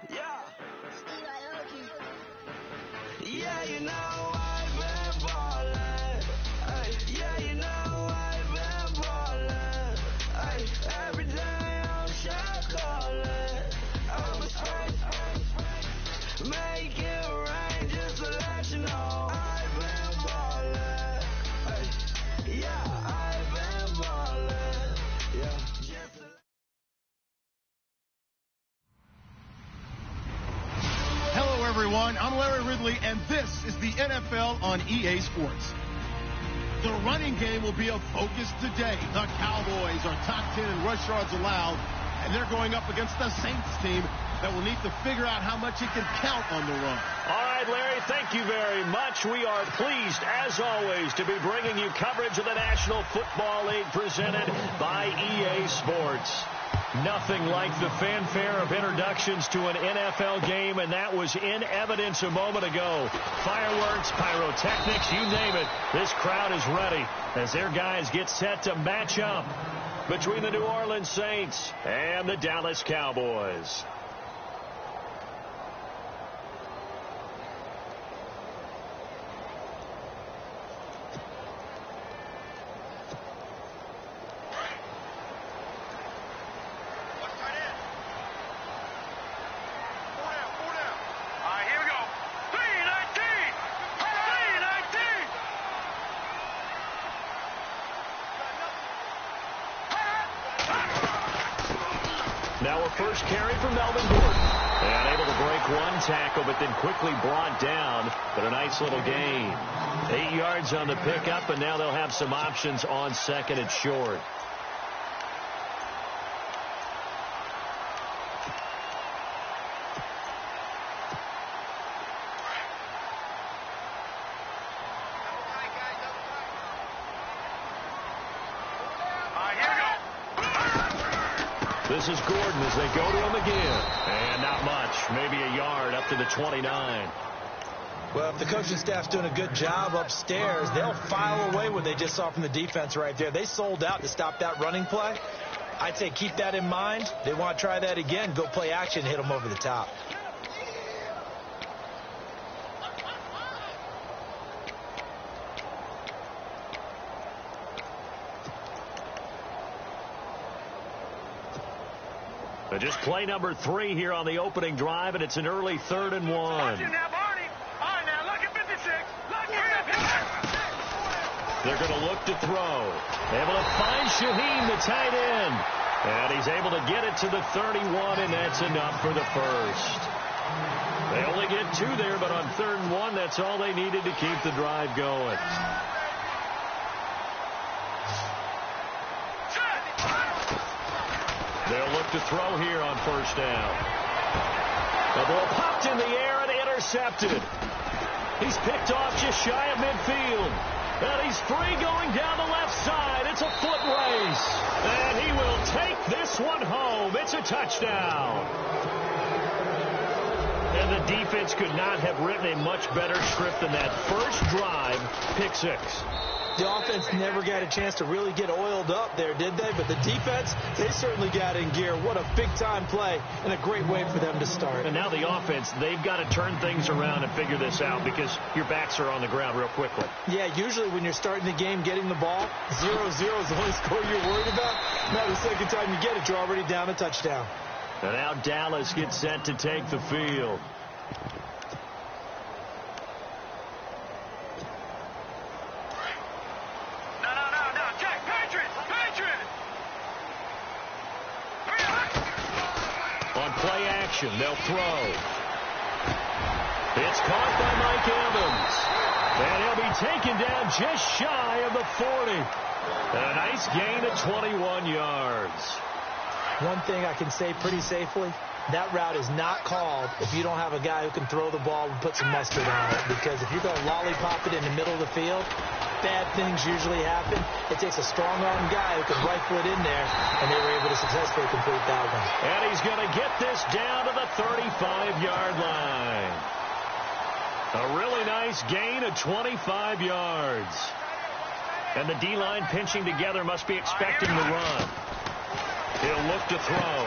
Yeah. Yeah, you know I've been ballin'. Ay, yeah, you know I've been ballin'. Ay, every day I'm shot callin'. I'm a straight, make it rain just to let you know I've been ballin'. Ay, yeah, I've been ballin'. Yeah, just to Hello, everyone. I'm Larry Ridley, and this is the NFL on EA Sports. The running game will be a focus today. The Cowboys are top 10 in rush yards allowed, and they're going up against the Saints team that will need to figure out how much it can count on the run. All right, Larry, thank you very much. We are pleased, as always, to be bringing you coverage of the National Football League presented by EA Sports. Nothing like the fanfare of introductions to an NFL game, and that was in evidence a moment ago. Fireworks, pyrotechnics, you name it. This crowd is ready as their guys get set to match up between the New Orleans Saints and the Dallas Cowboys. Now a first carry for Melvin Gordon. And able to break one tackle, but then quickly brought down. But a nice little gain. 8 yards on the pickup, and now they'll have some options on second and short. This is Gordon as they go to him again. And not much. Maybe a yard up to the 29. Well, if the coaching staff's doing a good job upstairs, they'll file away what they just saw from the defense right there. They sold out to stop that running play. I'd say keep that in mind. They want to try that again. Go play action, hit them over the top. Just play number 3 here on the opening drive, and it's an early 3rd and 1. They're going to look to throw. Able to find Shaheen, the tight end. And he's able to get it to the 31, and that's enough for the first. They only get 2 there, but on 3rd and 1, that's all they needed to keep the drive going. They'll look to throw here on first down. The ball popped in the air and intercepted. He's picked off just shy of midfield. And he's free going down the left side. It's a foot race. And he will take this one home. It's a touchdown. And the defense could not have written a much better script than that. First drive, pick 6. The offense never got a chance to really get oiled up there, did they? But the defense, they certainly got in gear. What a big-time play and a great way for them to start. And now the offense, they've got to turn things around and figure this out because your backs are on the ground real quickly. Yeah, usually when you're starting the game getting the ball, 0-0 is the only score you're worried about. Now the second time you get it, you're already down a touchdown. And now Dallas gets set to take the field. Play action. They'll throw. It's caught by Mike Evans. And he'll be taken down just shy of the 40. And a nice gain of 21 yards. One thing I can say pretty safely, that route is not called if you don't have a guy who can throw the ball and put some mustard on it. Because if you're going to lollipop it in the middle of the field, bad things usually happen. It takes a strong-arm guy who can rifle it in there, and they were able to successfully complete that one. And he's going to get this down to the 35-yard line. A really nice gain of 25 yards. And the D-line pinching together must be expecting the run. He'll look to throw.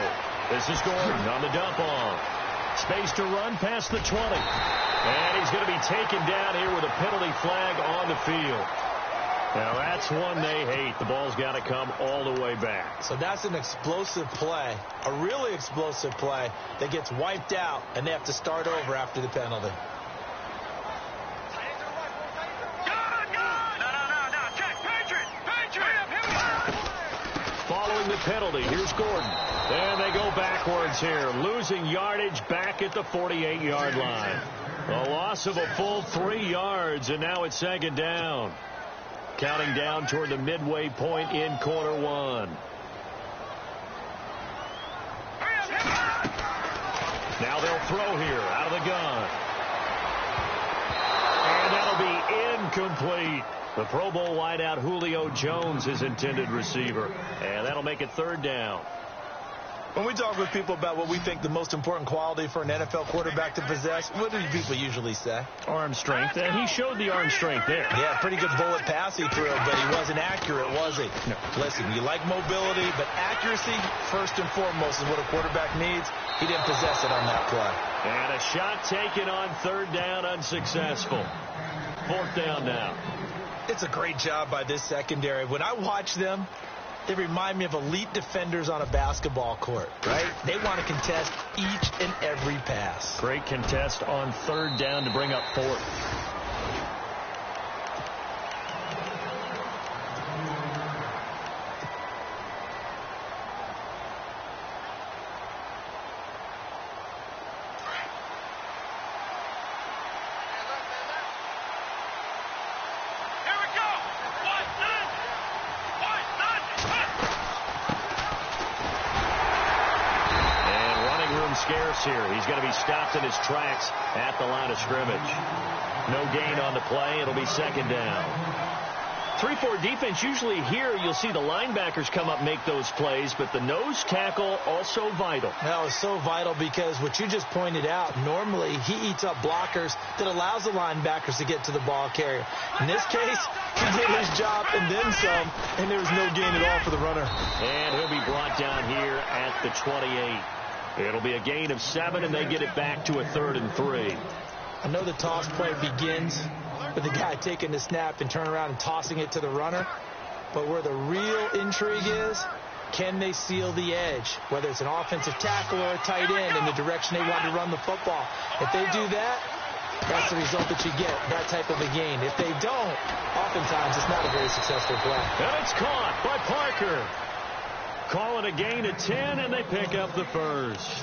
This is Gordon on the dump off. Space to run past the 20. And he's going to be taken down here with a penalty flag on the field. Now, that's one they hate. The ball's got to come all the way back. So that's an explosive play, a really explosive play that gets wiped out, and they have to start over after the penalty. Following the penalty, here's Gordon. And they go backwards here, losing yardage back at the 48-yard line. A loss of a full 3 yards, and now it's second down. Counting down toward the midway point in quarter one. Now they'll throw here out of the gun. And that'll be incomplete. The Pro Bowl wideout Julio Jones is intended receiver. And that'll make it third down. When we talk with people about what we think the most important quality for an NFL quarterback to possess, what do people usually say? Arm strength, and he showed the arm strength there. Yeah, pretty good bullet pass he threw, but he wasn't accurate, was he? No. Listen, you like mobility, but accuracy, first and foremost, is what a quarterback needs. He didn't possess it on that play. And a shot taken on third down, unsuccessful. Fourth down now. It's a great job by this secondary. When I watch them, they remind me of elite defenders on a basketball court, right? They want to contest each and every pass. Great contest on third down to bring up fourth. Here. He's going to be stopped in his tracks at the line of scrimmage. No gain on the play. It'll be second down. 3-4 defense, usually here you'll see the linebackers come up and make those plays, but the nose tackle also vital. That was so vital because what you just pointed out, normally he eats up blockers that allows the linebackers to get to the ball carrier. In this case, he did his job and then some, and there was no gain at all for the runner. And he'll be brought down here at the 28. It'll be a gain of 7, and they get it back to a 3rd and 3. I know the toss play begins with the guy taking the snap and turning around and tossing it to the runner. But where the real intrigue is, can they seal the edge? Whether it's an offensive tackle or a tight end in the direction they want to run the football. If they do that, that's the result that you get, that type of a gain. If they don't, oftentimes it's not a very successful play. And it's caught by Parker. Call it a gain of 10, and they pick up the first.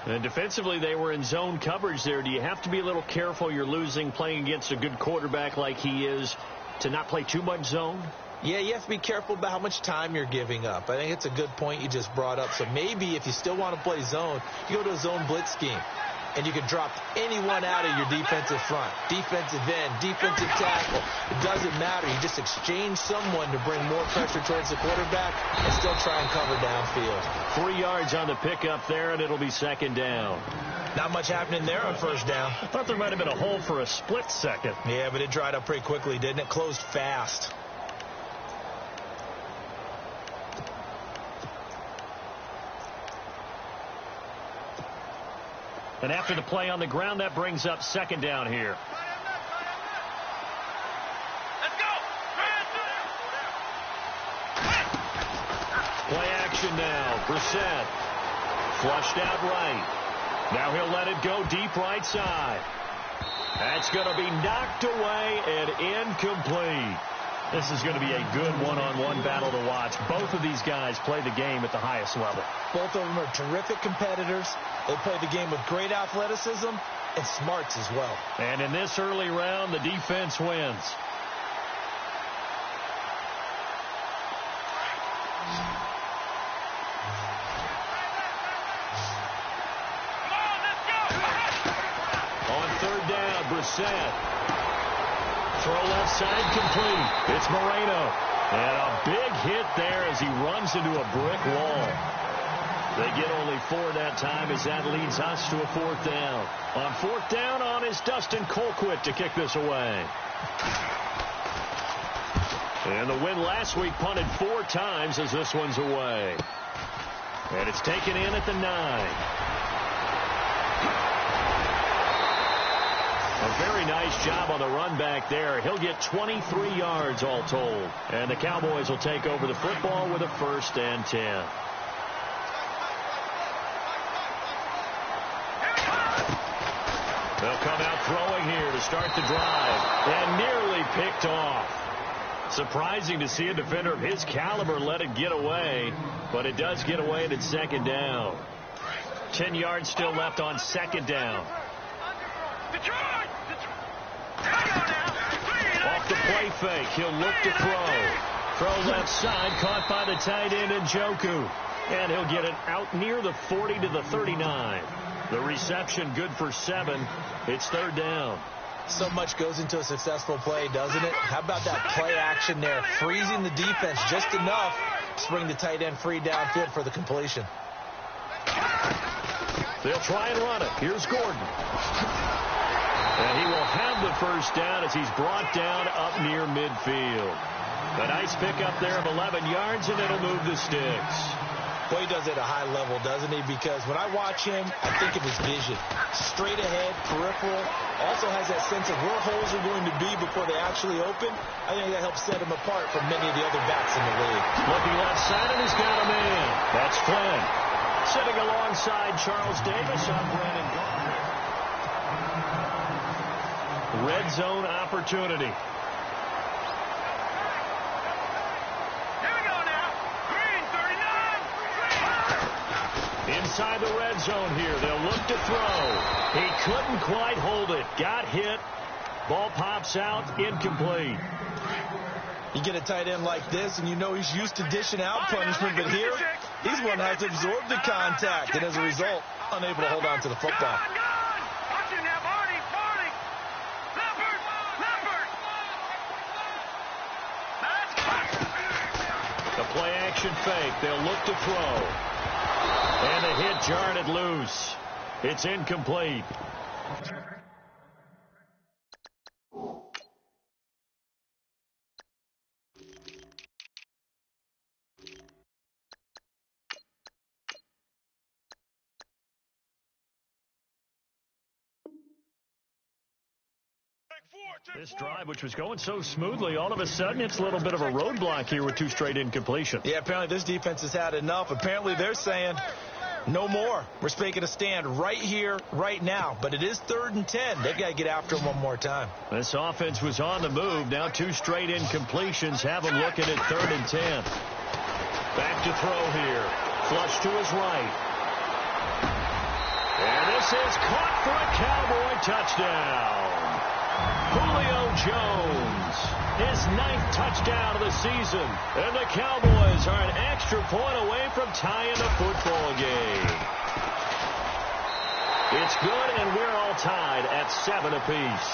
And defensively, they were in zone coverage there. Do you have to be a little careful you're losing playing against a good quarterback like he is to not play too much zone? Yeah, you have to be careful about how much time you're giving up. I think it's a good point you just brought up. So maybe if you still want to play zone, you go to a zone blitz scheme. And you can drop anyone out of your defensive front, defensive end, defensive tackle. It doesn't matter. You just exchange someone to bring more pressure towards the quarterback and still try and cover downfield. 3 yards on the pickup there, and it'll be second down. Not much happening there on first down. I thought there might have been a hole for a split second. Yeah, but it dried up pretty quickly, didn't it? Closed fast. And after the play on the ground, that brings up second down here. Let's go. Play action now. Brissett flushed out right. Now he'll let it go deep right side. That's going to be knocked away and incomplete. This is going to be a good one-on-one battle to watch. Both of these guys play the game at the highest level. Both of them are terrific competitors. They play the game with great athleticism and smarts as well. And in this early round, the defense wins. On third down, Brissett. Throw left side complete. It's Moreno. And a big hit there as he runs into a brick wall. They get only 4 that time as that leads us to a fourth down. On fourth down on is Dustin Colquitt to kick this away. And the win last week punted 4 times as this one's away. And it's taken in at the 9. A very nice job on the run back there. He'll get 23 yards all told. And the Cowboys will take over the football with a 1st and 10. They'll come out throwing here to start the drive. And nearly picked off. Surprising to see a defender of his caliber let it get away. But it does get away and it's 2nd down. 10 yards still left on 2nd down. Off the play fake. He'll look to throw. Throw left side. Caught by the tight end Njoku. And he'll get it out near the 40 to the 39. The reception good for 7. It's 3rd down. So much goes into a successful play, doesn't it? How about that play action there? Freezing the defense just enough to bring the tight end free downfield for the completion. They'll try and run it. Here's Gordon. And he will have the 1st down as he's brought down up near midfield. A nice pickup there of 11 yards, and it'll move the sticks. Well, he does it at a high level, doesn't he? Because when I watch him, I think of his vision. Straight ahead, peripheral. Also has that sense of where holes are going to be before they actually open. I think that helps set him apart from many of the other backs in the league. Looking left side, and he's got a man. That's Flynn. Sitting alongside Charles Davis on Brandon Gardner. Red zone opportunity. Inside the red zone here. They'll look to throw. He couldn't quite hold it. Got hit. Ball pops out. Incomplete. You get a tight end like this, and you know he's used to dishing out punishment, but here, he's one that has to absorb the contact, and as a result, unable to hold on to the football. The play action fake. They'll look to throw. And the hit jarred it loose. It's incomplete. This drive, which was going so smoothly, all of a sudden it's a little bit of a roadblock here with 2 straight incompletions. Yeah, apparently this defense has had enough. Apparently they're saying no more. We're making a stand right here, right now. But it is 3rd and 10. They've got to get after him one more time. This offense was on the move. Now 2 straight incompletions have them looking at 3rd and 10. Back to throw here. Flush to his right. And this is caught for a Cowboy touchdown. Julio Jones, his 9th touchdown of the season. And the Cowboys are an extra point away from tying the football game. It's good, and we're all tied at 7 apiece.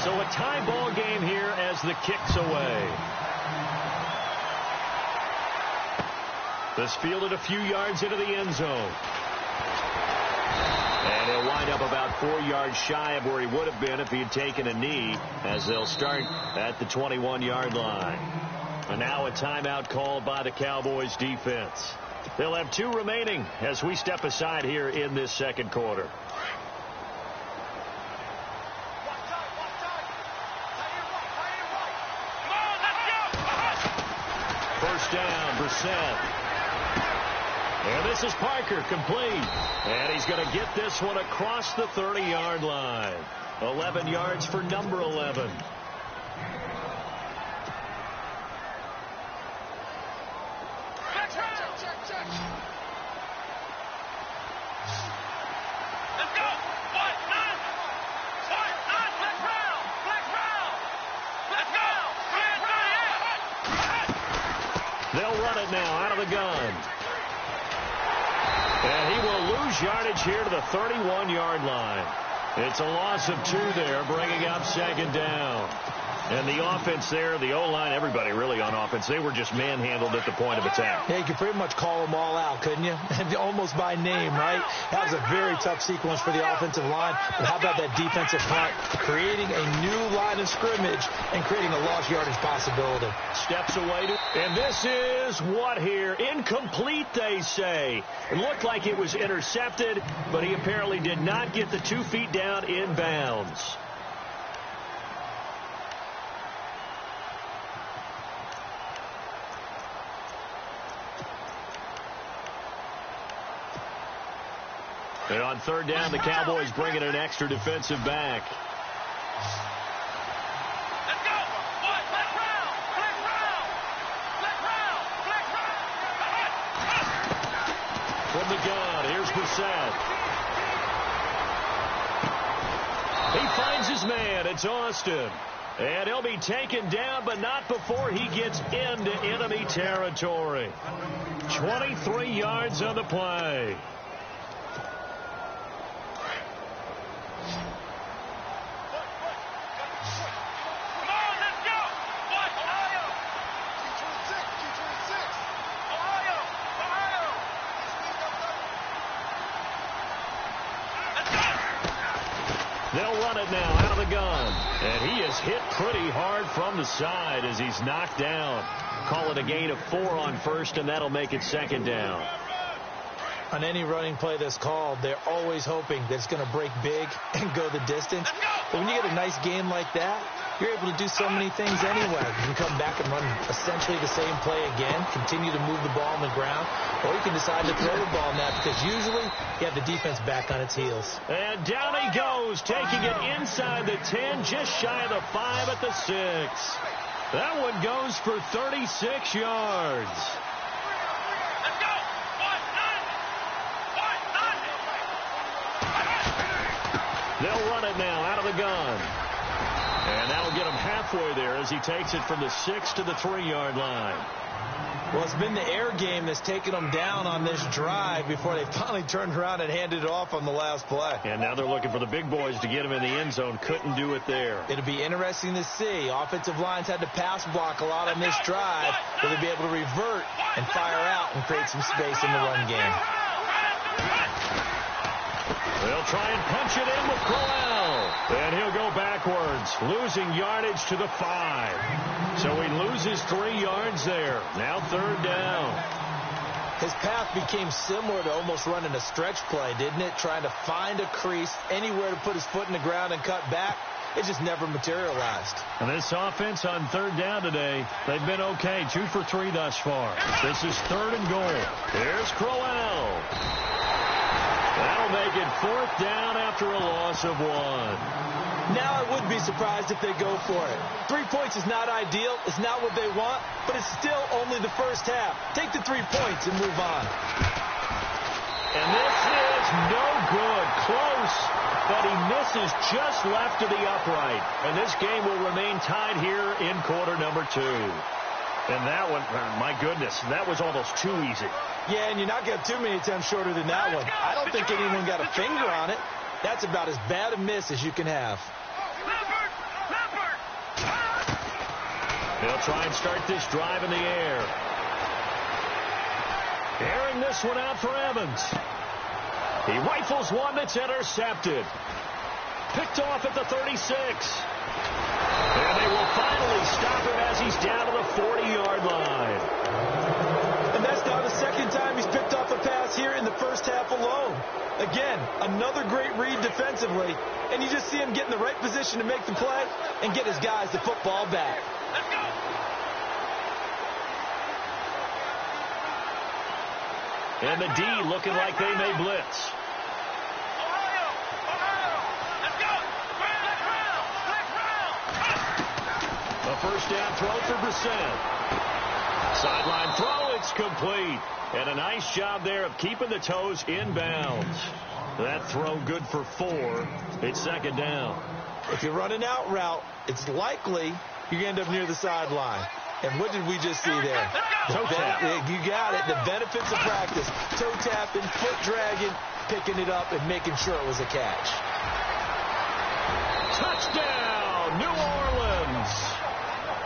So a tie ball game here as the kick's away. This fielded a few yards into the end zone. And he'll wind up about 4 yards shy of where he would have been if he had taken a knee, as they'll start at the 21-yard line. And now a timeout called by the Cowboys defense. They'll have 2 remaining as we step aside here in this 2nd quarter. First down, Brissett. And this is Parker, complete. And he's going to get this one across the 30-yard line. 11 yards for number 11. They'll run it now out of the gun. And he will lose yardage here to the 31-yard line. It's a loss of 2 there, bringing up 2nd down. And the offense there, the O-line, everybody really on offense, they were just manhandled at the point of attack. Yeah, you could pretty much call them all out, couldn't you? Almost by name, right? That was a very tough sequence for the offensive line. But how about that defensive front creating a new line of scrimmage and creating a lost yardage possibility? Steps away and this is what here? Incomplete, they say. It looked like it was intercepted, but he apparently did not get the 2 feet down in bounds. And on third down, the Cowboys bring in an extra defensive back. Let's go. Let's round. From the gun, here's Brissett. He finds his man. It's Austin. And he'll be taken down, but not before he gets into enemy territory. 23 yards on the play. They'll run it now out of the gun. And he is hit pretty hard from the side as he's knocked down. Call it a gain of 4 on first, and that'll make it second down. On any running play that's called, they're always hoping that it's going to break big and go the distance. But when you get a nice game like that, you're able to do so many things anyway. You can come back and run essentially the same play again, continue to move the ball on the ground, or you can decide to throw the ball now because usually you have the defense back on its heels. And down he goes, taking it inside the 10, just shy of the 5 at the 6. That one goes for 36 yards. They'll run it now out of the gun. And that'll get him halfway there as he takes it from the 6 to the 3-yard line. Well, it's been the air game that's taken them down on this drive before they finally turned around and handed it off on the last play. And now they're looking for the big boys to get him in the end zone. Couldn't do it there. It'll be interesting to see. Offensive lines had to pass block a lot on this drive. Will they be able to revert and fire out and create some space in the run game? They'll try and punch it in with Crowell. And he'll go backwards, losing yardage to the 5. So he loses 3 yards there. Now third down. His path became similar to almost running a stretch play, didn't it? Trying to find a crease, anywhere to put his foot in the ground and cut back. It just never materialized. And this offense on third down today, they've been okay. 2 for 3 thus far. This is third and goal. Here's Crowell. That'll make it 4th down after a loss of 1. Now I would be surprised if they go for it. 3 points is not ideal. It's not what they want, but it's still only the first half. Take the 3 points and move on. And this is no good. Close, but he misses just left of the upright. And this game will remain tied here in quarter number 2. And that one, my goodness, that was almost too easy. Yeah, and you're not getting too many attempts shorter than that one. I don't think anyone got a finger on it. That's about as bad a miss as you can have. They'll try and start this drive in the air. Airing this one out for Evans. He rifles one that's intercepted. Picked off at the 36. And they will finally stop him as he's down to the 40-yard line. And that's now the second time he's picked off a pass here in the first half alone. Again, another great read defensively, and you just see him get in the right position to make the play and get his guys the football back. Let's go. And the D looking like they may blitz. A first down throw for Brissett. Sideline throw, it's complete. And a nice job there of keeping the toes in bounds. That throw good for 4. It's second down. If you run an out route, it's likely you're going to end up near the sideline. And what did we just see there? Toe tap. You got it. The benefits of practice. Toe tapping, foot dragging, picking it up, and making sure it was a catch. Touchdown, New Orleans.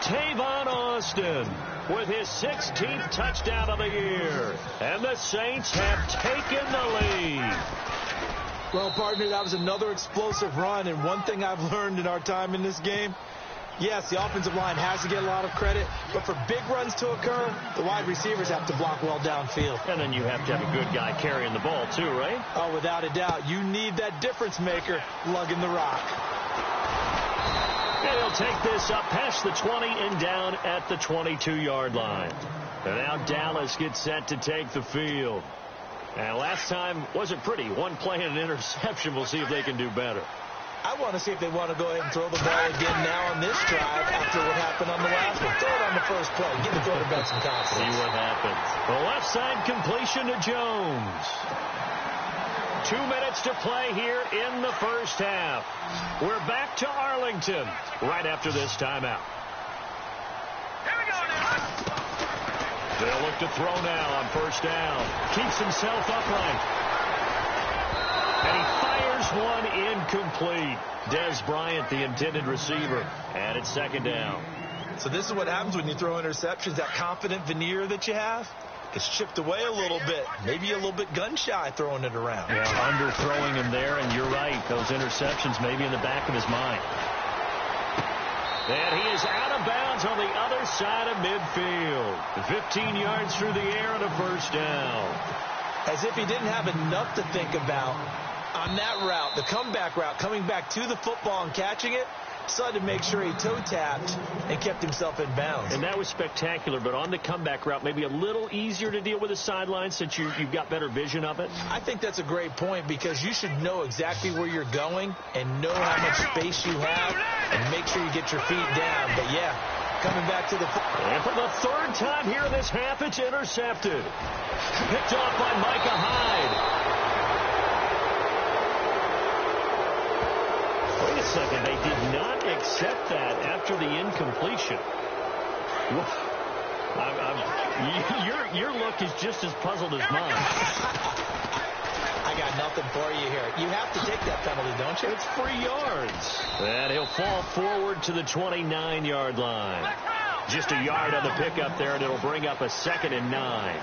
Tavon Austin with his 16th touchdown of the year. And the Saints have taken the lead. Well, partner, that was another explosive run. And one thing I've learned in our time in this game, yes, the offensive line has to get a lot of credit, but for big runs to occur, the wide receivers have to block well downfield. And then you have to have a good guy carrying the ball too, right? Oh, without a doubt. You need that difference maker lugging the rock. And he'll take this up past the 20 and down at the 22-yard line. And now Dallas gets set to take the field. And last time wasn't pretty. One play and an interception. We'll see if they can do better. I want to see if they want to go ahead and throw the ball again now on this drive after what happened on the last one. Throw it on the first play. Give the quarterback some confidence. See what happens. The left side completion to Jones. 2 minutes to play here in the first half. We're back to Arlington right after this timeout. Here we go now. They'll look to throw now on first down. Keeps himself upright. And he fires one incomplete. Des Bryant, the intended receiver. And it's second down. So this is what happens when you throw interceptions. That confident veneer that you have gets chipped away a little bit. Maybe a little bit gun-shy throwing it around. Yeah, underthrowing him there, and you're right. Those interceptions maybe in the back of his mind. And he is out of bounds on the other side of midfield. 15 yards through the air and a first down. As if he didn't have enough to think about on that route, the comeback route, coming back to the football and catching it, decided to make sure he toe-tapped and kept himself in bounds. And that was spectacular, but on the comeback route, maybe a little easier to deal with the sideline since you've got better vision of it? I think that's a great point because you should know exactly where you're going and know how much space you have and make sure you get your feet down. But, yeah, coming back to the and for the third time here in this half, it's intercepted. Picked off by Micah Hyde. Wait a second, they did not accept that after the incompletion. Your look is just as puzzled as mine. I got nothing for you here. You have to take that penalty, don't you? It's 3 yards. And he'll fall forward to the 29-yard line. Just a yard on the pickup there, and it'll bring up a 2nd and 9.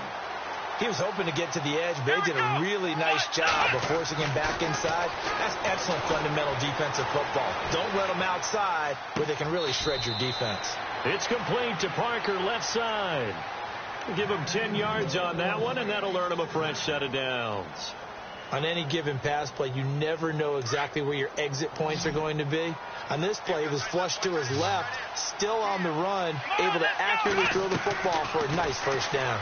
He was hoping to get to the edge, but they did a really nice job of forcing him back inside. That's excellent fundamental defensive football. Don't let them outside where they can really shred your defense. It's complete to Parker, left side. Give him 10 yards on that one, and that'll earn him a fresh set of downs. On any given pass play, you never know exactly where your exit points are going to be. On this play, he was flushed to his left, still on the run, able to accurately throw the football for a nice first down.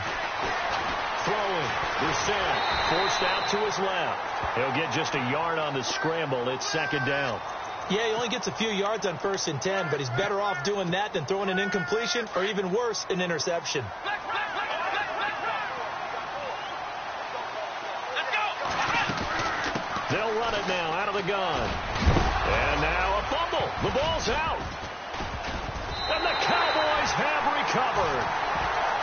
Throwing, Brissett forced out to his left. He'll get just a yard on the scramble. It's 2nd down. Yeah, he only gets a few yards on 1st and 10, but he's better off doing that than throwing an incompletion or even worse, an interception. They'll run it now out of the gun. And now a fumble. The ball's out. And the Cowboys have recovered.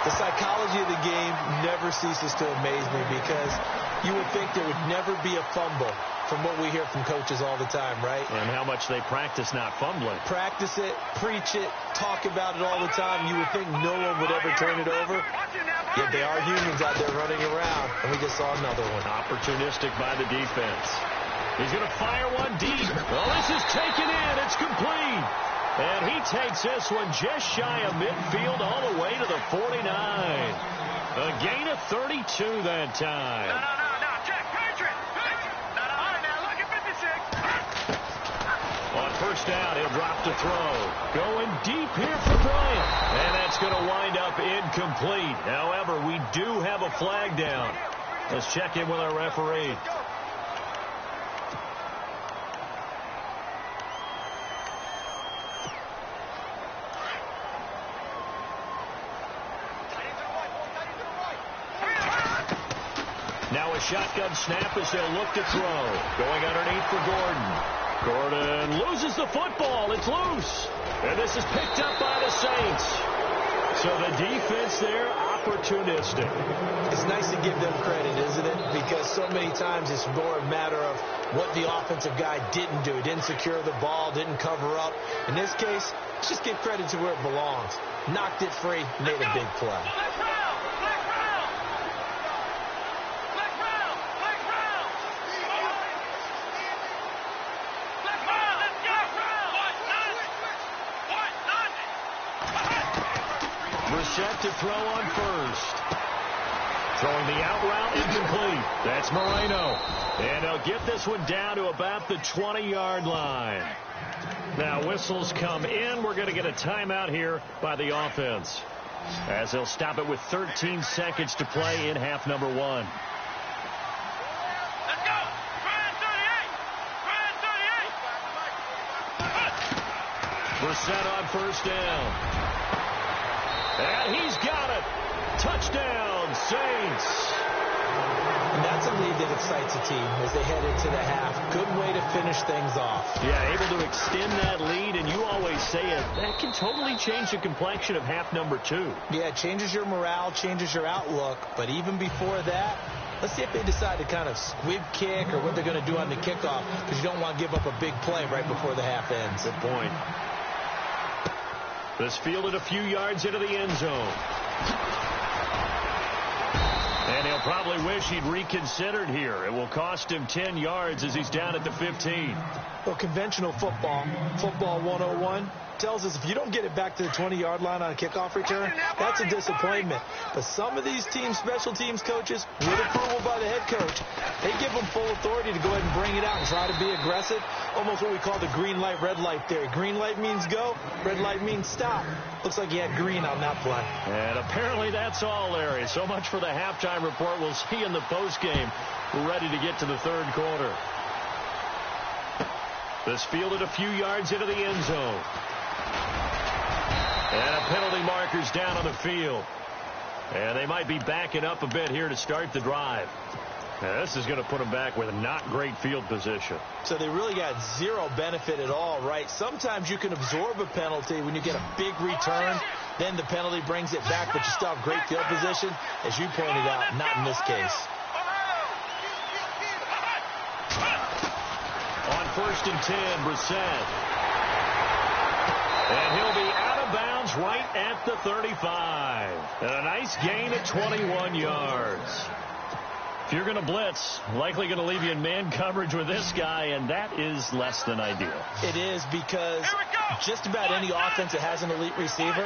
The psychology of the game never ceases to amaze me because you would think there would never be a fumble from what we hear from coaches all the time, right? And how much they practice not fumbling. Practice it, preach it, talk about it all the time. You would think no one would ever turn it over. Yet they are humans out there running around, and we just saw another one. Opportunistic by the defense. He's going to fire one deep. Well, this is taken in. It's complete. And he takes this one just shy of midfield all the way to the 49. A gain of 32 that time. No, check, Patriot. No, all right, now, look at 56. On first down, he'll drop to throw. Going deep here for Bryant. And that's going to wind up incomplete. However, we do have a flag down. Let's check in with our referee. Now a shotgun snap as they'll look to throw. Going underneath for Gordon. Gordon loses the football. It's loose. And this is picked up by the Saints. So the defense there opportunistic. It's nice to give them credit, isn't it? Because so many times it's more a matter of what the offensive guy didn't do. He didn't secure the ball, didn't cover up. In this case, just give credit to where it belongs. Knocked it free, made a big play. Set to throw on first. Throwing the out route, incomplete. That's Moreno. And they'll get this one down to about the 20-yard line. Now whistles come in. We're going to get a timeout here by the offense, as they'll stop it with 13 seconds to play in half number 1. Let's go. We're set on first down. And he's got it. Touchdown, Saints. And that's a lead that excites a team as they head into the half. Good way to finish things off. Yeah, able to extend that lead, and you always say it, that can totally change the complexion of half number 2. Yeah, it changes your morale, changes your outlook. But even before that, let's see if they decide to kind of squib kick or what they're going to do on the kickoff, because you don't want to give up a big play right before the half ends. Good point. This fielded a few yards into the end zone. And he'll probably wish he'd reconsidered here. It will cost him 10 yards as he's down at the 15. Well, conventional football 101, tells us if you don't get it back to the 20-yard line on a kickoff return, that's a disappointment. But some of these teams, special teams coaches, with approval by the head coach, they give them full authority to go ahead and bring it out and try to be aggressive. Almost what we call the green light, red light theory. Green light means go, red light means stop. Looks like he had green on that play. And apparently that's all, Larry. So much for the halftime report. We'll see you in the postgame. We're ready to get to the third quarter. This fielded a few yards into the end zone. And a penalty marker's down on the field. And they might be backing up a bit here to start the drive. Now, this is going to put them back with not great field position. So they really got zero benefit at all, right? Sometimes you can absorb a penalty when you get a big return. Then the penalty brings it back, but you still have great field position. As you pointed out, not in this case. On 1st and 10, Brissett. And he'll be out of bounds right at the 35. And a nice gain of 21 yards. If you're going to blitz, likely going to leave you in man coverage with this guy, and that is less than ideal. It is, because just about any offense that has an elite receiver,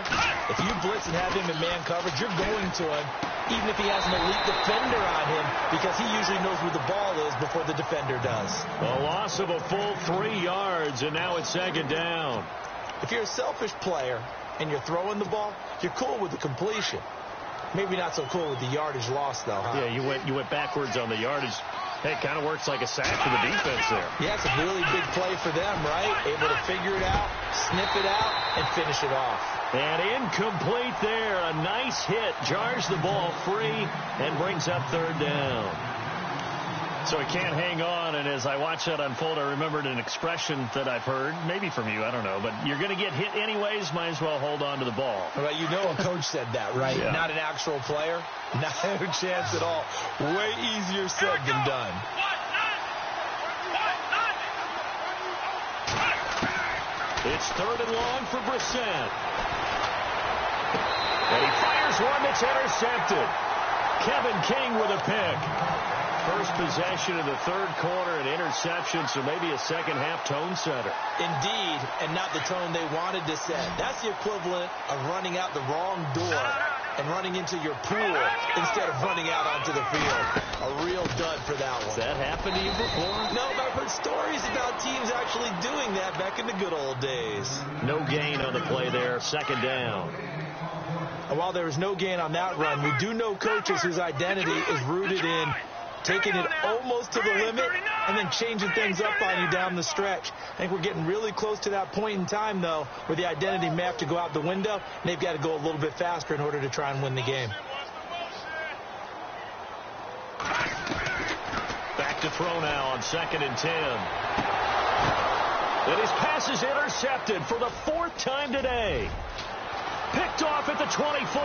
if you blitz and have him in man coverage, you're going to him, even if he has an elite defender on him, because he usually knows where the ball is before the defender does. A loss of a full 3 yards, and now it's second down. If you're a selfish player and you're throwing the ball, you're cool with the completion. Maybe not so cool with the yardage loss, though, huh? Yeah, you went backwards on the yardage. Hey, it kind of works like a sack for the defense there. Yeah, it's a really big play for them, right? Able to figure it out, sniff it out, and finish it off. And incomplete there. A nice hit. Jars the ball free and brings up third down. So he can't hang on, and as I watch that unfold, I remembered an expression that I've heard, maybe from you, I don't know, but you're going to get hit anyways, might as well hold on to the ball. Well, you know a coach said that, right? Yeah. Not an actual player. Not a chance at all. Way easier said than done. It's third and long for Brissett. And he fires one that's intercepted. Kevin King with a pick. First possession of the third quarter, an interception, so maybe a second-half tone setter. Indeed, and not the tone they wanted to set. That's the equivalent of running out the wrong door and running into your pool instead of running out onto the field. A real dud for that one. Has that happened to you before? No, but I've heard stories about teams actually doing that back in the good old days. No gain on the play there, second down. And while there was no gain on that run, we do know coaches whose identity is rooted in taking it almost to the limit and then changing things up on you down the stretch. I think we're getting really close to that point in time, though, where the identity may have to go out the window, and they've got to go a little bit faster in order to try and win the game. Back to throw now on 2nd and 10. And his pass is intercepted for the 4th time today. Picked off at the 24.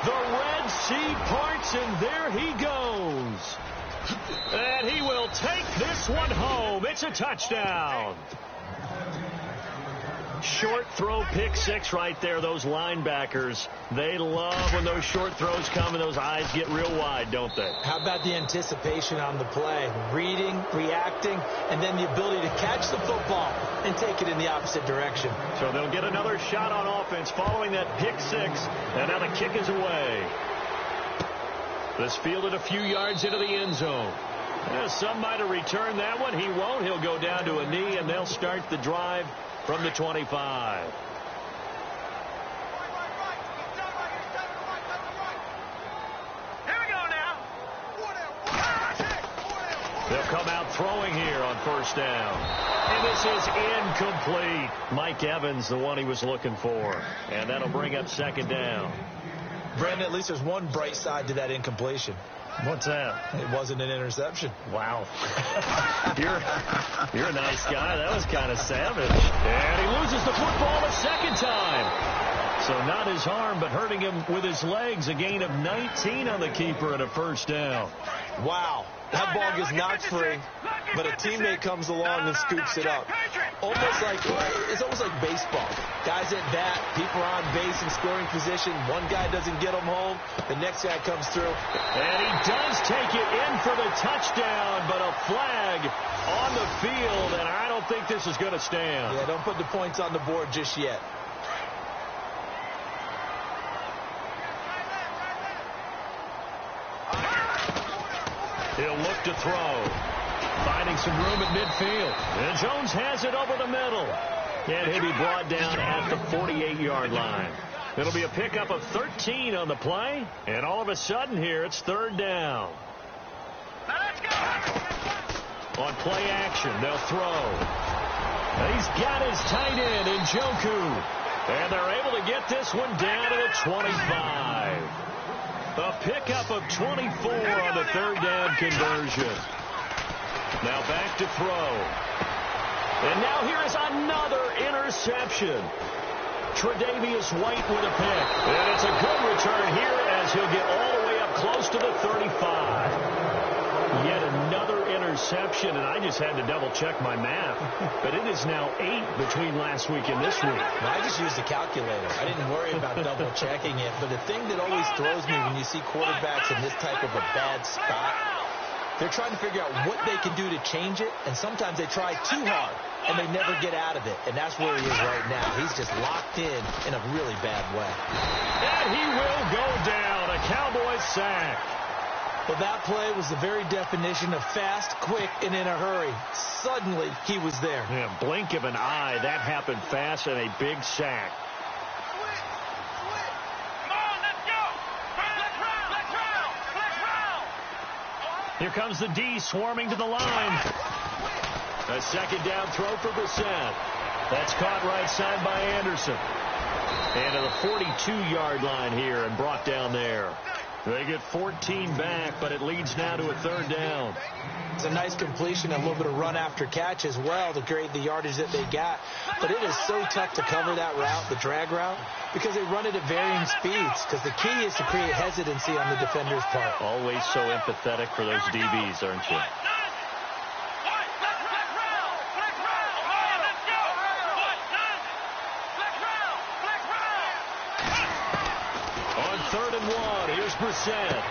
The Red Sea parts, and there he goes. And he will take this one home. It's a touchdown. Short throw, pick six right there. Those linebackers, they love when those short throws come and those eyes get real wide, don't they? How about the anticipation on the play? Reading, reacting, and then the ability to catch the football and take it in the opposite direction. So they'll get another shot on offense following that pick six, and now the kick is away. This fielded a few yards into the end zone. Some might have returned that one. He won't. He'll go down to a knee, and they'll start the drive from the 25. Here we go now. They'll come out throwing here on first down. And this is incomplete. Mike Evans, the one he was looking for. And that'll bring up second down. Brandon, at least there's one bright side to that incompletion. What's that? It wasn't an interception. Wow. You're a nice guy. That was kind of savage. And he loses the football a second time. So not his arm, but hurting him with his legs. A gain of 19 on the keeper and a first down. Wow. That ball gets knocked free, but a teammate comes along and scoops it up. It's almost like baseball. Guys at bat, people are on base in scoring position. One guy doesn't get them home. The next guy comes through. And he does take it in for the touchdown, but a flag on the field, and I don't think this is going to stand. Yeah, don't put the points on the board just yet. He'll look to throw. Finding some room at midfield. And Jones has it over the middle. And he'll be brought down at the 48-yard line. It'll be a pickup of 13 on the play. And all of a sudden here, it's third down. Let's go. On play action, they'll throw. And he's got his tight end in Njoku. And they're able to get this one down to the 25. A pickup of 24 on the third down conversion. Now back to throw. And now here is another interception. Tre'Davious White with a pick. And it's a good return here as he'll get all the way up close to the 35. Yet another interception, and I just had to double-check my math. But it is now 8 between last week and this week. Well, I just used a calculator. I didn't worry about double-checking it. But the thing that always throws me when you see quarterbacks in this type of a bad spot, they're trying to figure out what they can do to change it, and sometimes they try too hard, and they never get out of it. And that's where he is right now. He's just locked in a really bad way. And he will go down. A Cowboys sack. Well, that play was the very definition of fast, quick, and in a hurry. Suddenly, he was there. Yeah, blink of an eye. That happened fast and a big sack. Come on, let's go. Let's round. Here comes the D swarming to the line. A second down throw for Brissett. That's caught right side by Anderson. And to the 42-yard line here and brought down there. They get 14 back, but it leads now to a third down. It's a nice completion, a little bit of run after catch as well to create the yardage that they got. But it is so tough to cover that route, the drag route, because they run it at varying speeds. Because the key is to create hesitancy on the defender's part. Always so empathetic for those DBs, aren't you? Third and one. Here's Brissett.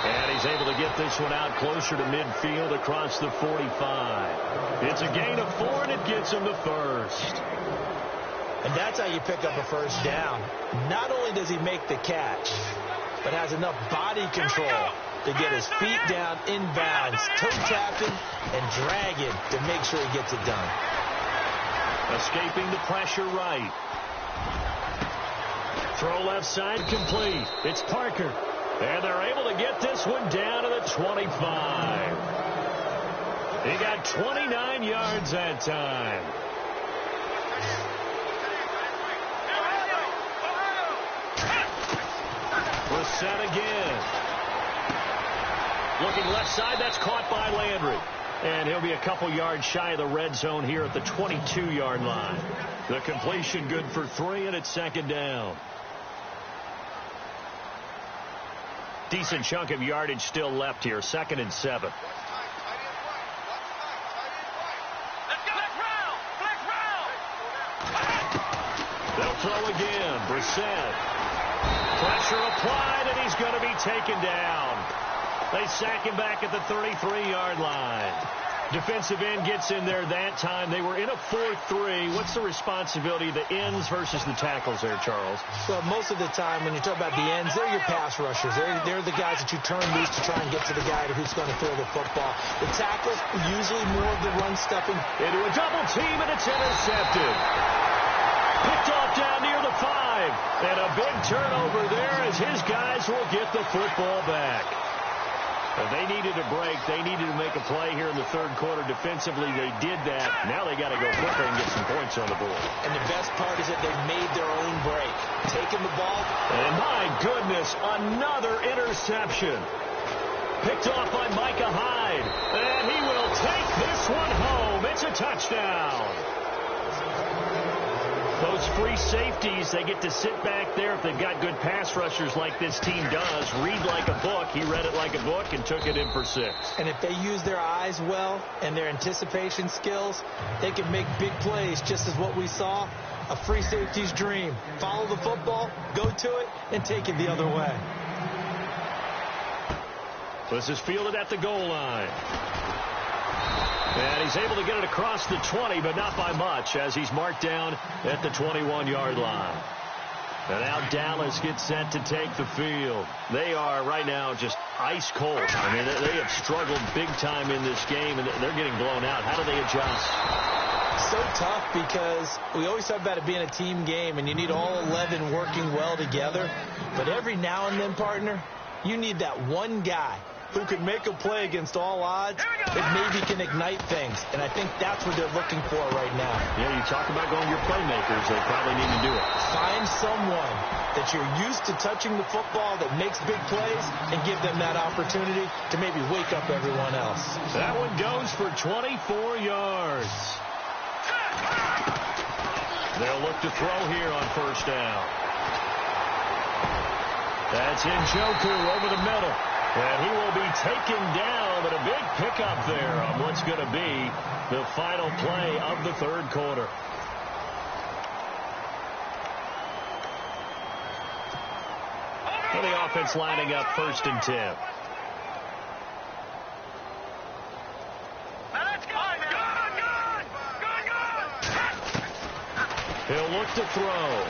And he's able to get this one out closer to midfield across the 45. It's a gain of 4, and it gets him the first. And that's how you pick up a first down. Not only does he make the catch, but has enough body control to get his feet down inbounds, toe tapping, and dragging to make sure he gets it done. Escaping the pressure right. Throw left side complete. It's Parker. And they're able to get this one down to the 25. He got 29 yards that time. Brissett again. Looking left side. That's caught by Landry. And he'll be a couple yards shy of the red zone here at the 22-yard line. The completion good for 3, and it's second down. decent chunk of yardage still left here. 2nd and 7. They'll throw again. Brissett. Pressure applied, and he's going to be taken down. They sack him back at the 33-yard line. Defensive end gets in there that time. They were in a 4-3. What's the responsibility of the ends versus the tackles there, Charles? Well, most of the time when you talk about the ends, they're your pass rushers. They're the guys that you turn loose to try and get to the guy who's going to throw the football. The tackles, usually more of the run stuffing. Into a double team, and it's intercepted. Picked off down near the 5. And a big turnover there as his guys will get the football back. They needed a break. They needed to make a play here in the 3rd quarter. Defensively, they did that. Now they got to go quicker and get some points on the board. And the best part is that they made their own break. Taking the ball. And my goodness, another interception. Picked off by Micah Hyde. And he will take this one home. It's a touchdown. Those free safeties, they get to sit back there if they've got good pass rushers like this team does. Read like a book. He read it like a book and took it in for 6. And if they use their eyes well and their anticipation skills, they can make big plays, just as what we saw. A free safety's dream. Follow the football, go to it, and take it the other way. This is fielded at the goal line. And he's able to get it across the 20, but not by much, as he's marked down at the 21-yard line. And now Dallas gets set to take the field. They are right now just ice cold. I mean, they have struggled big time in this game, and they're getting blown out. How do they adjust? So tough, because we always talk about it being a team game, and you need all 11 working well together. But every now and then, partner, you need that one guy who can make a play against all odds that maybe can ignite things. And I think that's what they're looking for right now. Yeah, you talk about going your playmakers. They probably need to do it. Find someone that you're used to touching the football that makes big plays and give them that opportunity to maybe wake up everyone else. That one goes for 24 yards. They'll look to throw here on 1st down. That's Njoku over the middle. And he will be taken down, but a big pickup there on what's going to be the final play of the 3rd quarter. For the offense lining up 1st and 10. He'll look to throw.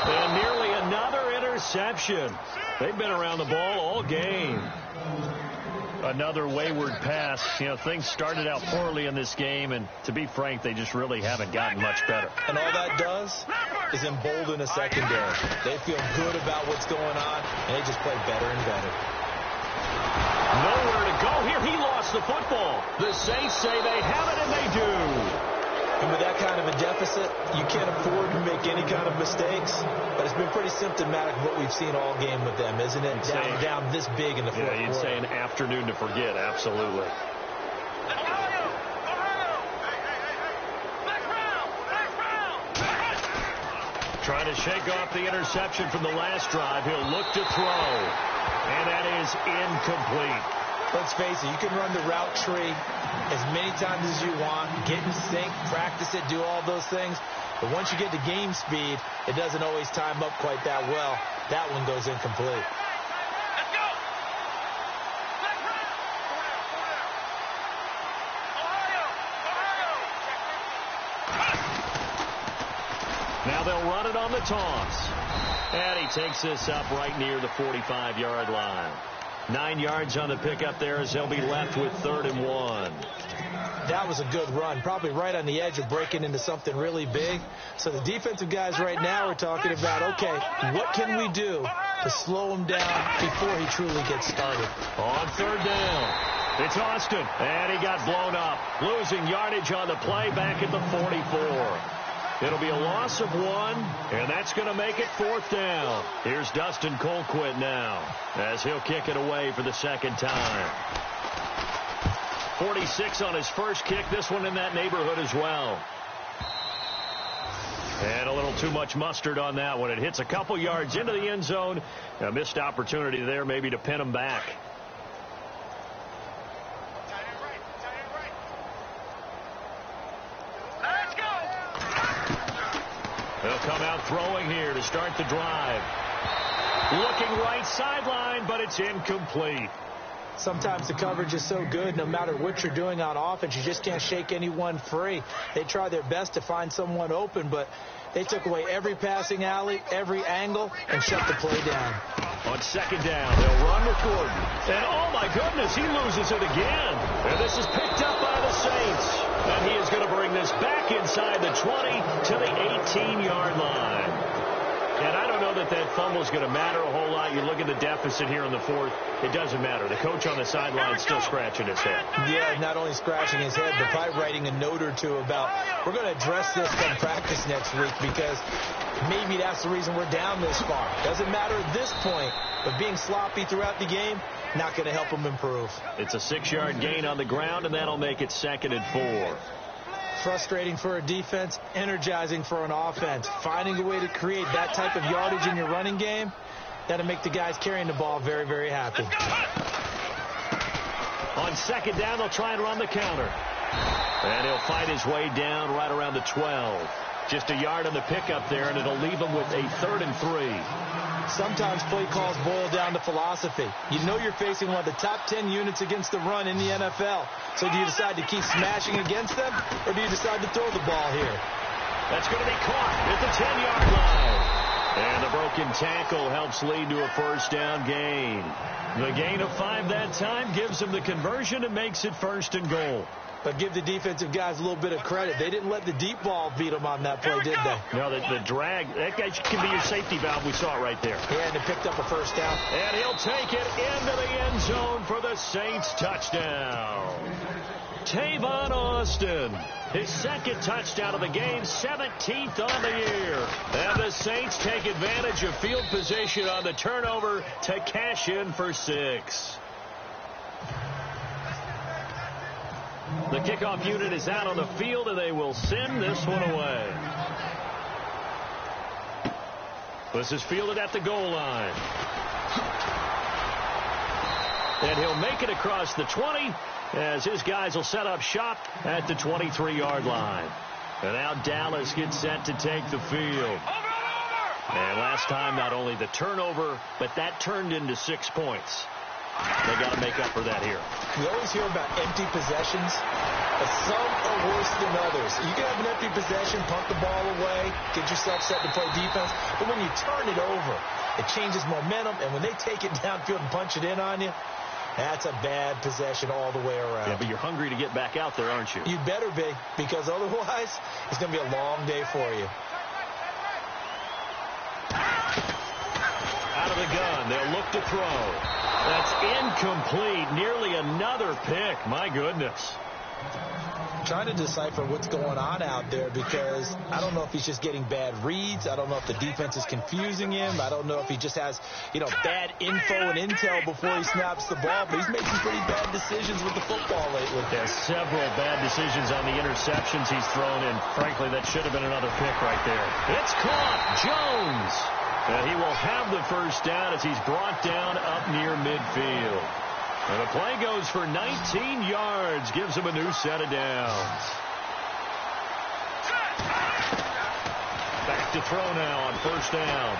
And nearly another interception. They've been around the ball all game. Another wayward pass. You know, things started out poorly in this game, and to be frank, they just really haven't gotten much better. And all that does is embolden a secondary. They feel good about what's going on, and they just play better and better. Nowhere to go here. He lost the football. The Saints say they have it, and they do. And with that kind of a deficit, you can't afford to make any kind of mistakes. But it's been pretty symptomatic of what we've seen all game with them, isn't it? Down this big in the 4th quarter. Yeah, you'd say an afternoon to forget. Absolutely. Trying to shake off the interception from the last drive. He'll look to throw. And that is incomplete. Let's face it, you can run the route tree as many times as you want, get in sync, practice it, do all those things. But once you get to game speed, it doesn't always time up quite that well. That one goes incomplete. Let's go! Now they'll run it on the toss. And he takes this up right near the 45-yard line. 9 yards on the pickup there as they'll be left with 3rd and 1. That was a good run, probably right on the edge of breaking into something really big. So the defensive guys right now are talking about, okay, what can we do to slow him down before he truly gets started? On 3rd down, it's Austin, and he got blown up, losing yardage on the play back at the 44. It'll be a loss of 1, and that's going to make it 4th down. Here's Dustin Colquitt now, as he'll kick it away for the 2nd time. 46 on his first kick, this one in that neighborhood as well. And a little too much mustard on that one. It hits a couple yards into the end zone. A missed opportunity there maybe to pin them back. Let's go. They'll come out throwing here to start the drive. Looking right sideline, but it's incomplete. Sometimes the coverage is so good, no matter what you're doing on offense, you just can't shake anyone free. They try their best to find someone open, but they took away every passing alley, every angle, and shut the play down. On second down, they'll run with Gordon. And, oh, my goodness, he loses it again. And this is picked up by the Saints. And he is going to bring this back inside the 20 to the 18-yard line. And I don't know that that fumble is going to matter a whole lot. You look at the deficit here in the fourth. It doesn't matter. The coach on the sideline is still scratching his head. Yeah, not only scratching his head, but probably writing a note or two about, we're going to address this come practice next week because maybe that's the reason we're down this far. Doesn't matter at this point, but being sloppy throughout the game, not going to help them improve. It's a 6-yard gain on the ground, and that'll make it 2nd and 4. Frustrating for a defense, energizing for an offense. Finding a way to create that type of yardage in your running game, that'll make the guys carrying the ball very, very happy. On second down, they'll try and run the counter. And he'll fight his way down right around the 12. Just a yard on the pickup there, and it'll leave him with a 3rd and 3. Sometimes play calls boil down to philosophy. You know you're facing one of the top 10 units against the run in the NFL. So do you decide to keep smashing against them, or do you decide to throw the ball here? That's going to be caught at the 10-yard line. And the broken tackle helps lead to a first down gain. The gain of 5 that time gives him the conversion and makes it 1st and goal. But give the defensive guys a little bit of credit. They didn't let the deep ball beat them on that play, did they? No, the drag, that guy can be your safety valve. We saw it right there. Yeah, and they picked up a first down. And he'll take it into the end zone for the Saints touchdown. Tavon Austin, his 2nd touchdown of the game, 17th on the year. And the Saints take advantage of field position on the turnover to cash in for 6. The kickoff unit is out on the field, and they will send this one away. This is fielded at the goal line. And he'll make it across the 20 as his guys will set up shop at the 23-yard line. And now Dallas gets set to take the field. And last time, not only the turnover, but that turned into 6 points. They got to make up for that here. We always hear about empty possessions, but some are worse than others. You can have an empty possession, punt the ball away, get yourself set to play defense, but when you turn it over, it changes momentum, and when they take it downfield and punch it in on you, that's a bad possession all the way around. Yeah, but you're hungry to get back out there, aren't you? You better be, because otherwise, it's going to be a long day for you. Out of the gun, they'll look to throw. That's incomplete. Nearly another pick. My goodness. Trying to decipher what's going on out there because I don't know if he's just getting bad reads. I don't know if the defense is confusing him. I don't know if he just has, bad info and intel before he snaps the ball. But he's made some pretty bad decisions with the football lately. There's several bad decisions on the interceptions he's thrown in. Frankly, that should have been another pick right there. It's caught. Jones. And he will have the first down as he's brought down up near midfield. And the play goes for 19 yards, gives him a new set of downs. Back to throw now on first down.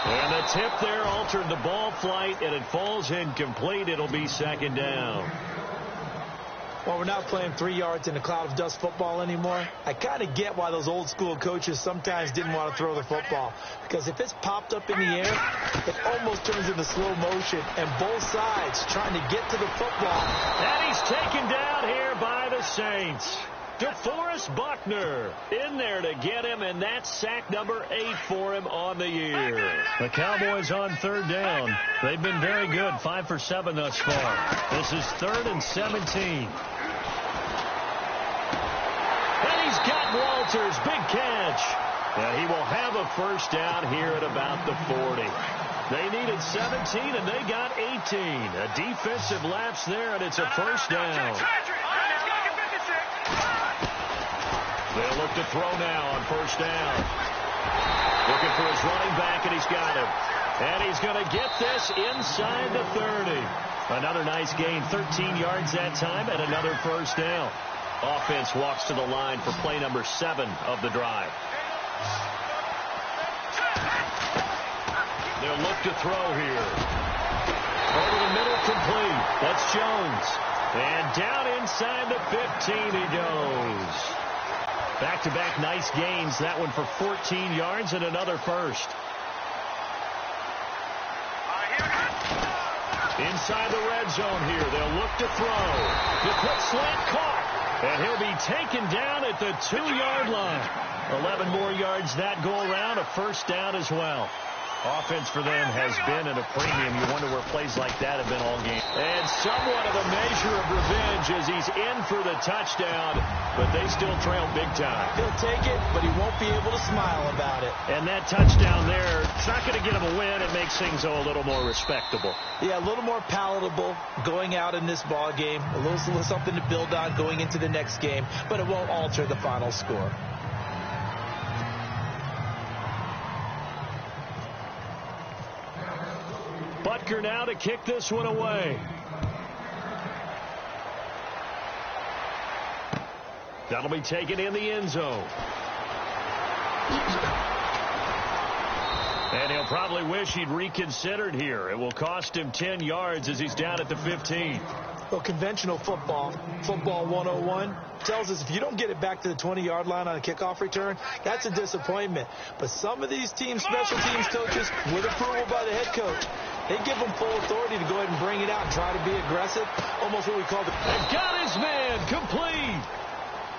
And the tip there altered the ball flight, and it falls incomplete. It'll be 2nd down. Well, we're not playing 3 yards in a cloud of dust football anymore. I kind of get why those old school coaches sometimes didn't want to throw the football. Because if it's popped up in the air, it almost turns into slow motion. And both sides trying to get to the football. And he's taken down here by the Saints. DeForest Buckner in there to get him, and that's sack number 8 for him on the year. The Cowboys on 3rd down. They've been very good, 5 for 7 thus far. This is 3rd and 17. And he's got Walters, big catch. And he will have a first down here at about the 40. They needed 17, and they got 18. A defensive lapse there, and it's a first down. They'll look to throw now on first down. Looking for his running back, and he's got him. And he's going to get this inside the 30. Another nice gain, 13 yards that time, and another first down. Offense walks to the line for play number 7 of the drive. They'll look to throw here. Over the middle, complete. That's Jones. And down inside the 15 he goes. Back-to-back nice gains. That one for 14 yards and another first. Inside the red zone here. They'll look to throw. The quick slant caught. And he'll be taken down at the 2-yard line. 11 more yards that go around. A first down as well. Offense for them has been at a premium. You wonder where plays like that have been all game. And somewhat of a measure of revenge as he's in for the touchdown, but they still trail big time. He'll take it, but he won't be able to smile about it. And that touchdown there, it's not going to get him a win. It makes things a little more respectable. Yeah, a little more palatable going out in this ball game. A little something to build on going into the next game, but it won't alter the final score. Butker now to kick this one away. That'll be taken in the end zone. And he'll probably wish he'd reconsidered here. It will cost him 10 yards as he's down at the 15. Well, conventional football 101, tells us if you don't get it back to the 20-yard line on a kickoff return, that's a disappointment. But some of these teams, special teams coaches, with approval by the head coach, they give them full authority to go ahead and bring it out and try to be aggressive, almost what we call They've got his man complete.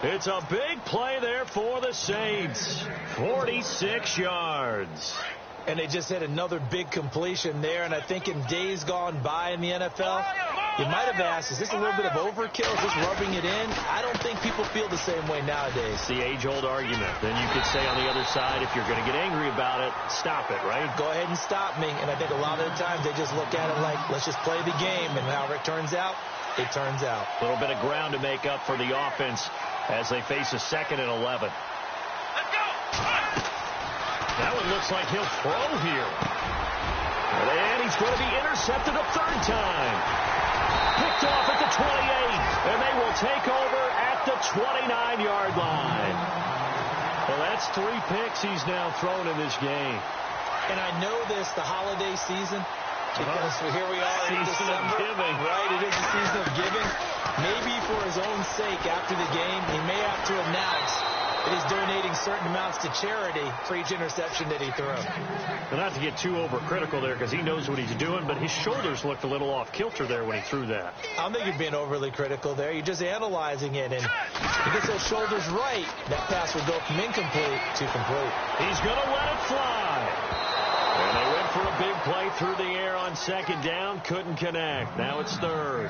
It's a big play there for the Saints. 46 yards. And they just had another big completion there. And I think in days gone by in the NFL, you might have asked, is this a little bit of overkill? Is this rubbing it in? I don't think people feel the same way nowadays. It's the age-old argument. Then you could say on the other side, if you're going to get angry about it, stop it, right? Go ahead and stop me. And I think a lot of the times they just look at it like, let's just play the game. And however it turns out, it turns out. A little bit of ground to make up for the offense as they face a 2nd and 11. That one looks like he'll throw here. And he's going to be intercepted a 3rd time. Picked off at the 28. And they will take over at the 29-yard line. Well, that's 3 picks he's now thrown in this game. And I know this, the holiday season, because here we are in December. Giving. Right, it is a season of giving. Maybe for his own sake after the game, he may have to announce that he's donating certain amounts to charity for each interception that he throws. Well, not to get too overcritical there because he knows what he's doing, but his shoulders looked a little off kilter there when he threw that. I don't think you're being overly critical there. You're just analyzing it, and he gets those shoulders right. That pass will go from incomplete to complete. He's going to let it fly. And they went for a big play through the air on 2nd down. Couldn't connect. Now it's 3rd.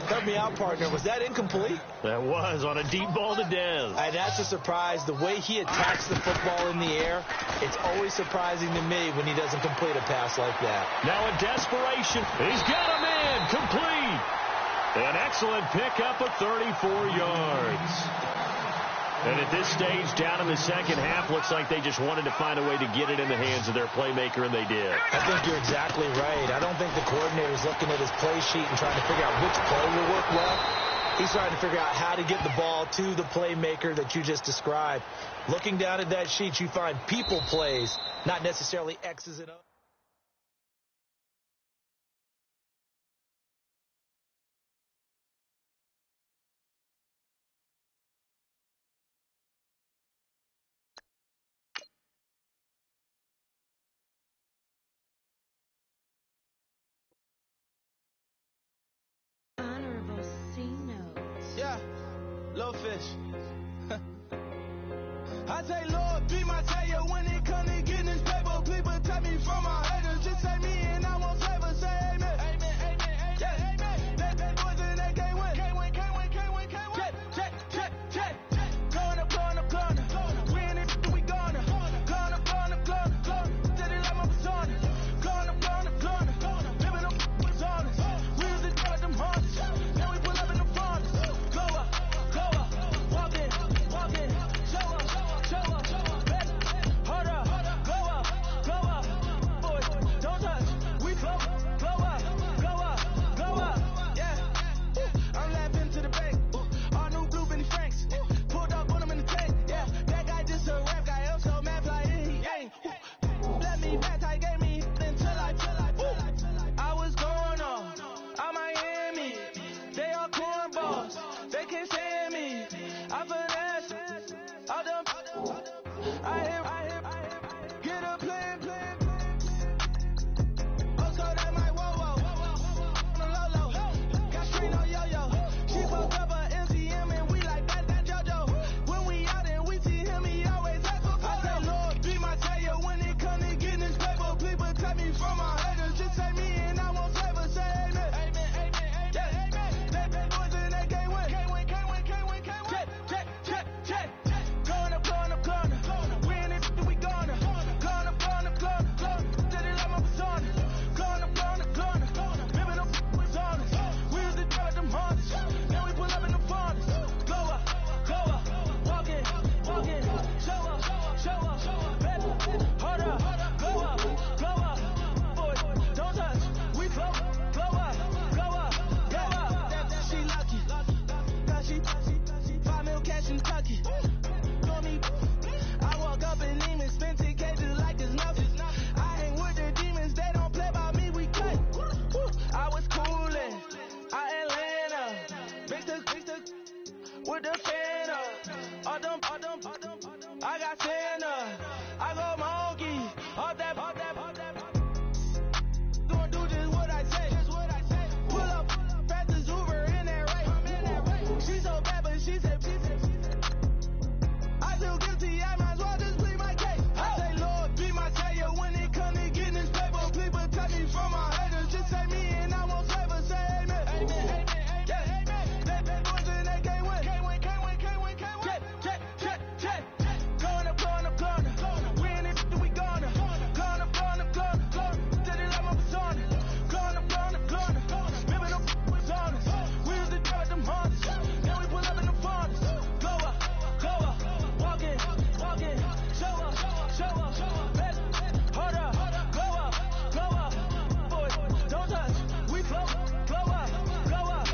Help me out, partner. Was that incomplete? That was on a deep ball to Dez. That's a surprise. The way he attacks the football in the air, it's always surprising to me when he doesn't complete a pass like that. Now in desperation, he's got a man complete. An excellent pickup of 34 yards. And at this stage, down in the 2nd half, looks like they just wanted to find a way to get it in the hands of their playmaker, and they did. I think you're exactly right. I don't think the coordinator's looking at his play sheet and trying to figure out which play will work well. He's trying to figure out how to get the ball to the playmaker that you just described. Looking down at that sheet, you find people plays, not necessarily X's and O's. Yeah, low fish. I say, Lord, be my savior when it comes to getting this paper. Please protect me from my haters. Just say me and I won't favor. Say amen. Amen, amen, amen. Yeah, amen. That boys and they can't win. Can't win, can't win, can't win, can't win. Check, check, check, check. Going up, going up, going up. We in it, we gonna. Going up, going up, going up. Did it like my persona. Going up, going up, going up. Living up personas. We was in charge of them hunters. Then we pull up in the front. Go up, walk in, walk in. bars. They can't stand me. I finesse. All them. I hit. Get a plan. Oh, so that might whoa. On the low. Got straight on yo-yo. She fucked up a MCM and we like that JoJo. When we out and we see him, he always ask for photo. I say, Lord, be my savior when it come to getting this paper. Please protect me from my haters. Just say me and I won't save us. Say amen. They boys and they can't win. Check. Going up. We in it, we gonna. Going up. Did it like my persona. Going up. Ripping up was on us. We used to drive them Hondas. Then we pull up in the Fondas. Go up. Walking. Show up. Baby, hold up. Go up. Boys, don't touch. We flow. Glow up. She lucky. Now she 5 mil cash in Kentucky. Call me. I walk up in demons, spend 10K just like it's nothing. I hang with the demons, they don't play by me, we cut. I was coolin', Atlanta, mixed with the Fanta. All them, I got Santa, I go monkey, all that. Gonna do just what I say. Pull up, fastest Uber in that race. She so bad, but she said. I feel guilty, I might as well just plead my case. I say, Lord, be my savior when it come to getting this paper. Please protect me from my haters. Just say me and I won't save us. Say amen. They boys and they can't win. Check. Going up. We in it, we gonna. Going up. Did it like my persona. Going up. Ripping up was on us. We used to drive them Hondas. Then we pull up in the Fondas. Go up. Walking. Show up. Baby, hold up. Go up. Boys, don't touch. We flow. Glow up.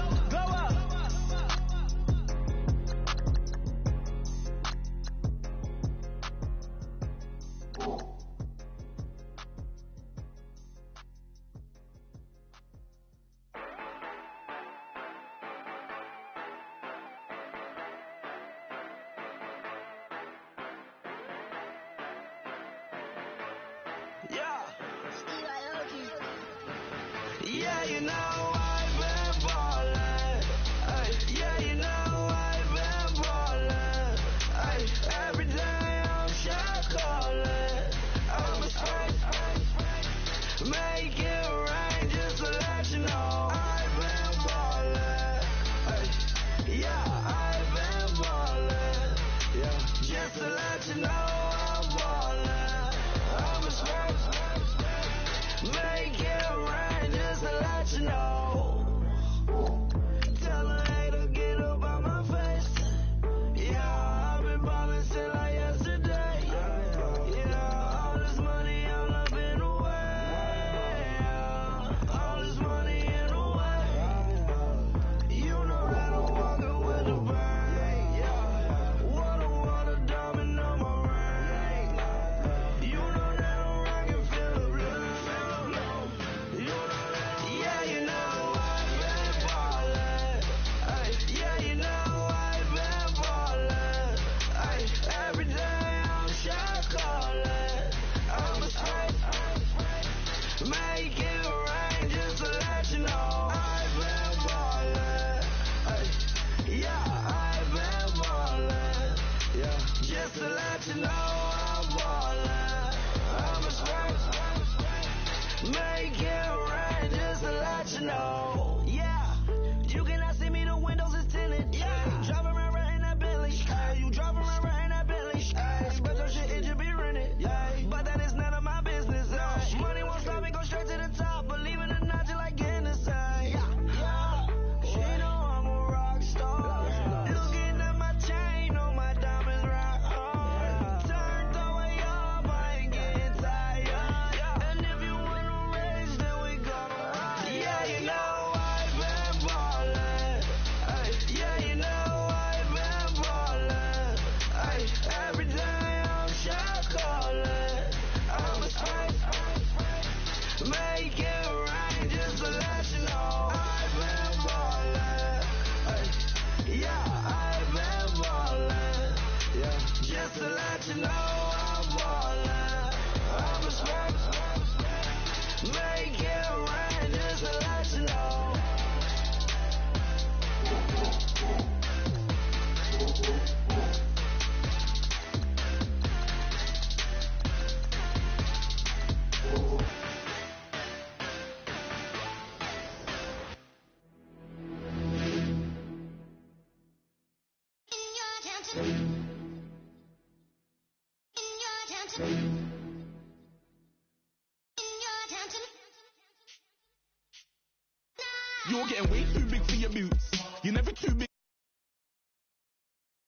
Yeah, you know I've been ballin'. Yeah, you know I've been ballin'. Every day I'm shot callin'. I'm a spring. Make it rain just to let you know I've been ballin'. Yeah, I've been ballin'. Yeah, just to let you know I'm ballin'. I'm a spring. let you know I'm ballin'. I'm respect. Make it rain just to let you know. You're getting way too big for your boots.